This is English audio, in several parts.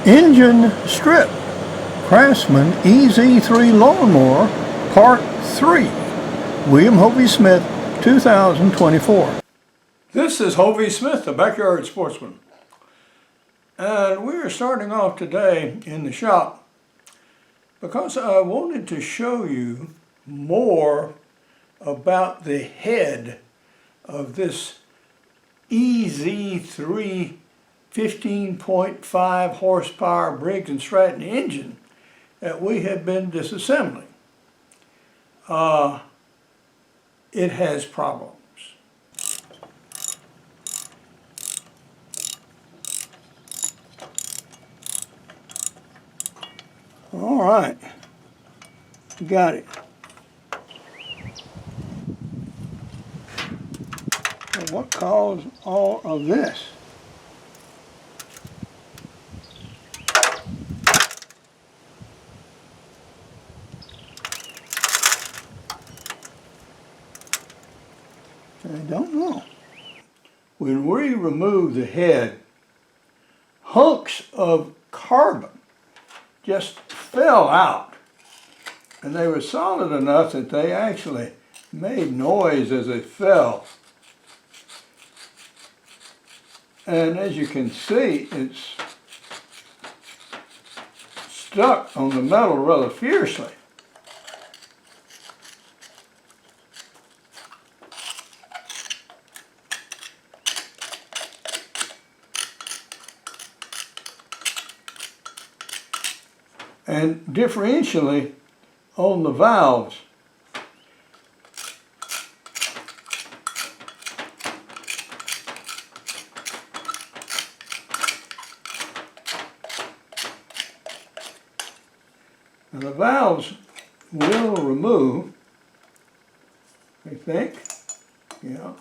Engine Strip, Craftsman EZ-3 Lawnmower, Part 3, William Hovey Smith, 2024. This is Hovey Smith, the Backyard Sportsman. And we are starting off today in the shop because I wanted to show you more about the head of this EZ-3 15.5 horsepower Briggs Stratton engine that we have been disassembling. It has problems. All right, got it. And what caused all of this? I don't know. When we removed the head, hunks of carbon just fell out. And they were solid enough that they actually made noise as they fell. And as you can see, it's stuck on the metal rather fiercely. And differentially on the valves, now the valves will remove, I think, yeah.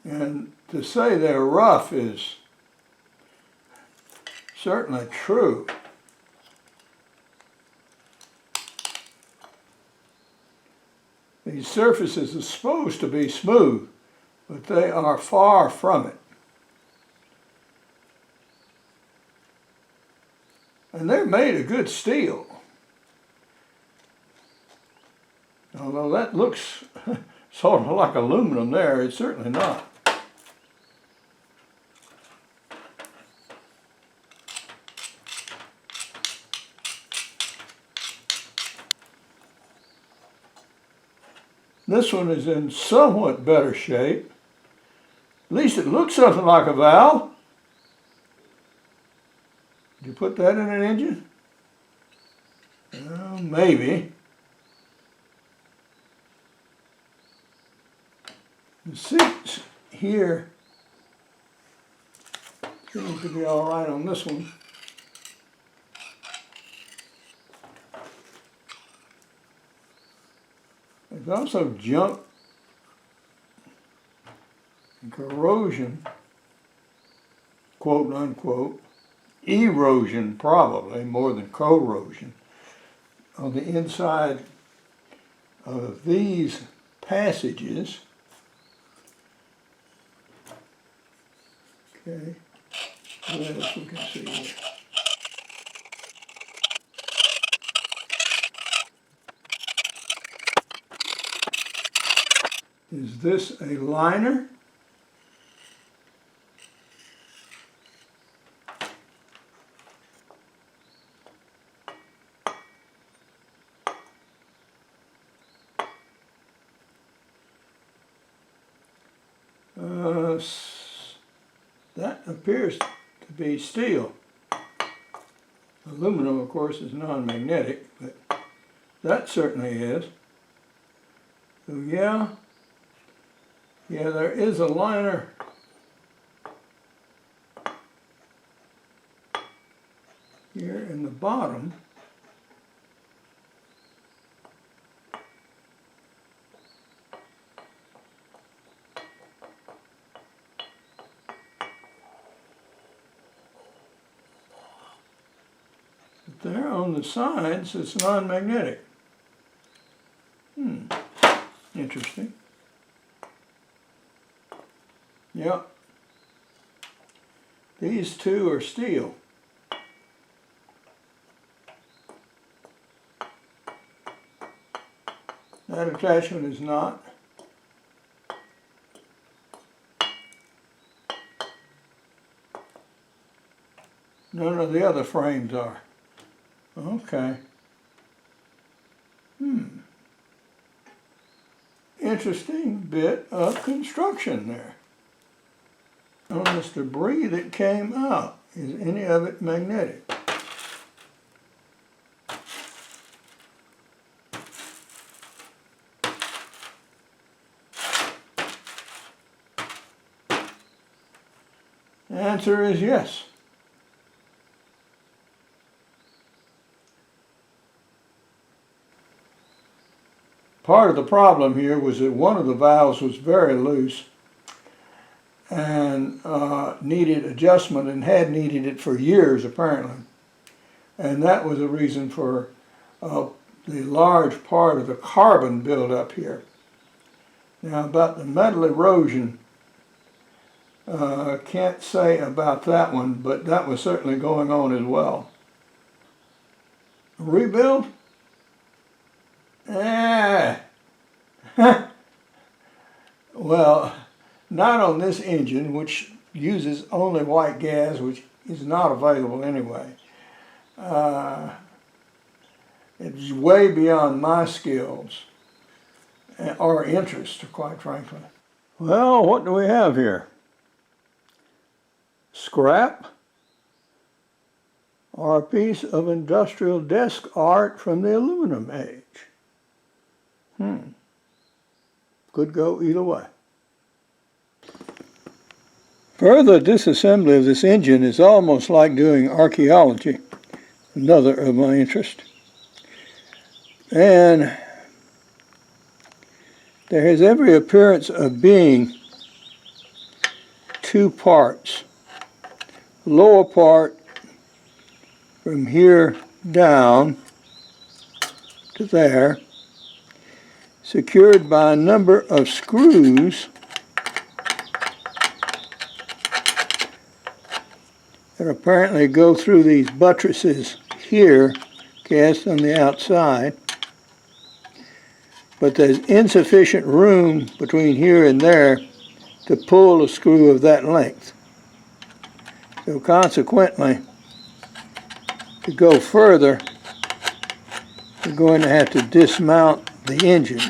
And to say they're rough is certainly true. These surfaces are supposed to be smooth, but they are far from it. And they're made of good steel. Although that looks sort of like aluminum there, it's certainly not. This one is in somewhat better shape. At least it looks something like a valve. Did you put that in an engine? Maybe. The seats here seem to be all right on this one. There's also junk and corrosion, quote unquote, erosion probably more than corrosion, on the inside of these passages. Okay, what else we can see here? Is this a liner? That appears to be steel. Aluminum, of course, is non-magnetic, but that certainly is. So yeah, there is a liner here in the bottom. there on the sides it's non-magnetic. Interesting. Yep. These two are steel. That attachment is not. None of the other frames are. Okay. Interesting bit of construction there. On this debris that came out, is any of it magnetic? The answer is yes. Part of the problem here was that one of the valves was very loose and needed adjustment, and had needed it for years apparently. And that was the reason for the large part of the carbon buildup here. Now about the metal erosion, can't say about that one, but that was certainly going on as well. Rebuild? Well, not on this engine, which uses only white gas, which is not available anyway. It's way beyond my skills or interest, quite frankly. Well, what do we have here? Scrap or a piece of industrial desk art from the aluminum age? Could go either way. Further disassembly of this engine is almost like doing archaeology, another of my interest. And there has every appearance of being two parts. The lower part from here down to there, secured by a number of screws that apparently go through these buttresses here, cast on the outside. But there's insufficient room between here and there to pull a screw of that length. So consequently, to go further, we're going to have to dismount the engine.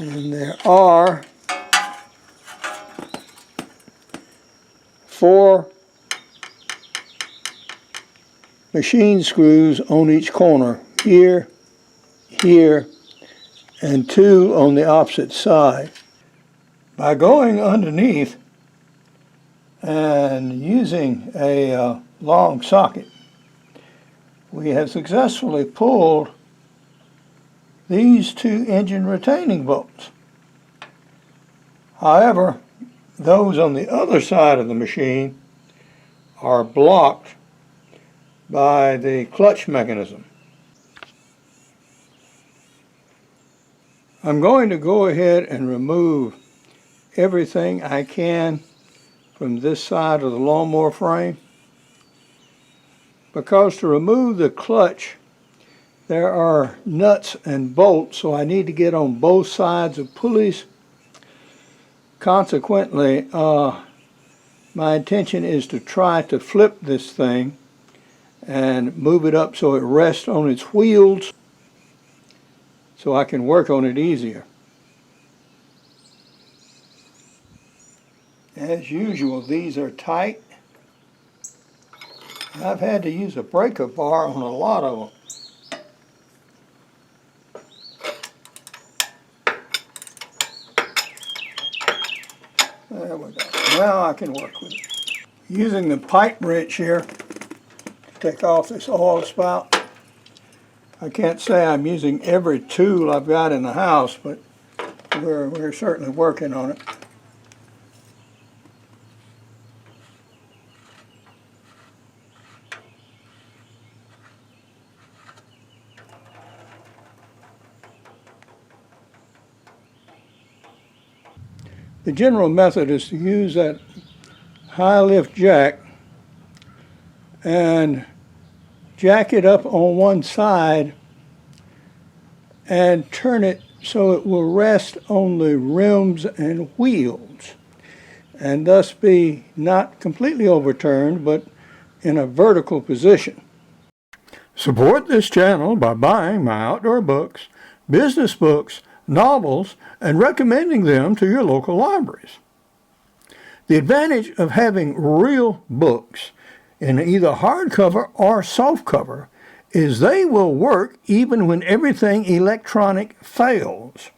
And there are 4 machine screws on each corner, here, here, and 2 on the opposite side. By going underneath and using a long socket, we have successfully pulled these 2 engine retaining bolts. However, those on the other side of the machine are blocked by the clutch mechanism. I'm going to go ahead and remove everything I can from this side of the lawnmower frame, because to remove the clutch there are nuts and bolts, so I need to get on both sides of pulleys. Consequently, my intention is to try to flip this thing and move it up so it rests on its wheels so I can work on it easier. As usual, these are tight. I've had to use a breaker bar on a lot of them. There we go. Now I can work with it. Using the pipe wrench here to take off this oil spout. I can't say I'm using every tool I've got in the house, but we're certainly working on it. The general method is to use that high lift jack and jack it up on one side and turn it so it will rest on the rims and wheels and thus be not completely overturned but in a vertical position. Support this channel by buying my outdoor books, business books, novels, and recommending them to your local libraries. The advantage of having real books in either hardcover or softcover is they will work even when everything electronic fails.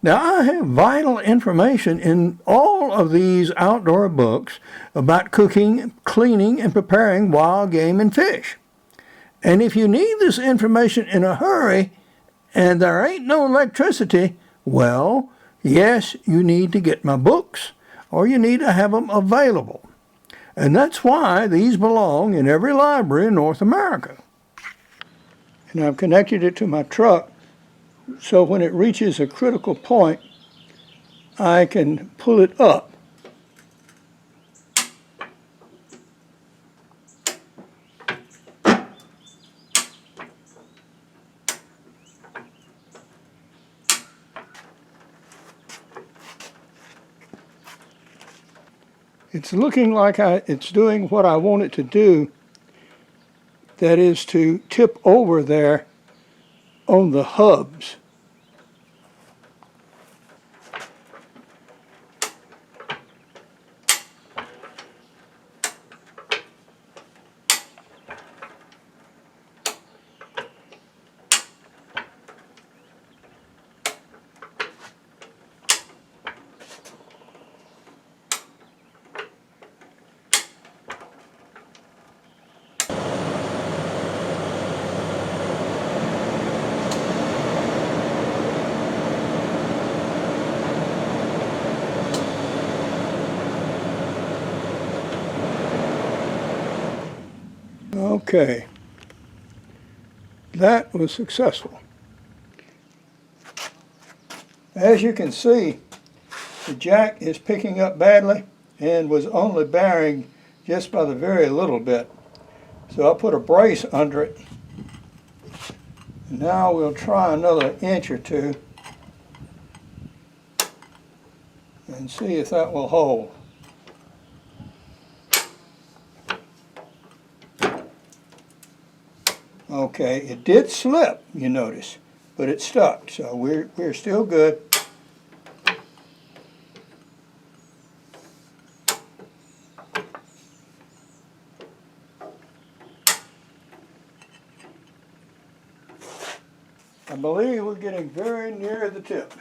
Now, I have vital information in all of these outdoor books about cooking, cleaning, and preparing wild game and fish. And if you need this information in a hurry and there ain't no electricity, well, yes, you need to get my books or you need to have them available. And that's why these belong in every library in North America. And I've connected it to my truck so when it reaches a critical point, I can pull it up. It's looking like it's doing what I want it to do, that is to tip over there on the hubs. Okay, that was successful. As you can see, the jack is picking up badly and was only bearing just by the very little bit. So I put a brace under it. Now we'll try another inch or two and see if that will hold. Okay, it did slip, you notice, but it stuck, so we're still good. I believe we're getting very near the tip.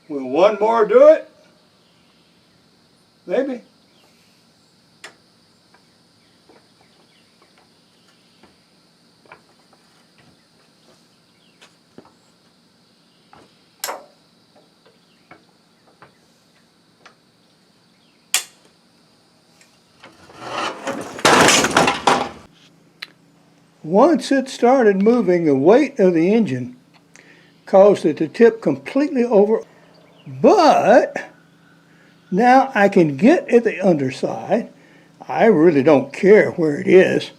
Will one more do it? Maybe. Once it started moving, the weight of the engine caused it to tip completely over. But now I can get at the underside. I really don't care where it is.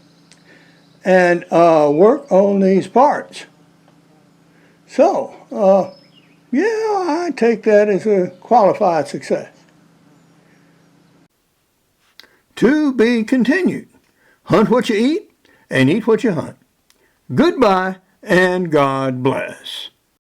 And work on these parts. So, yeah, I take that as a qualified success. To be continued. Hunt what you eat and eat what you hunt. Goodbye and God bless.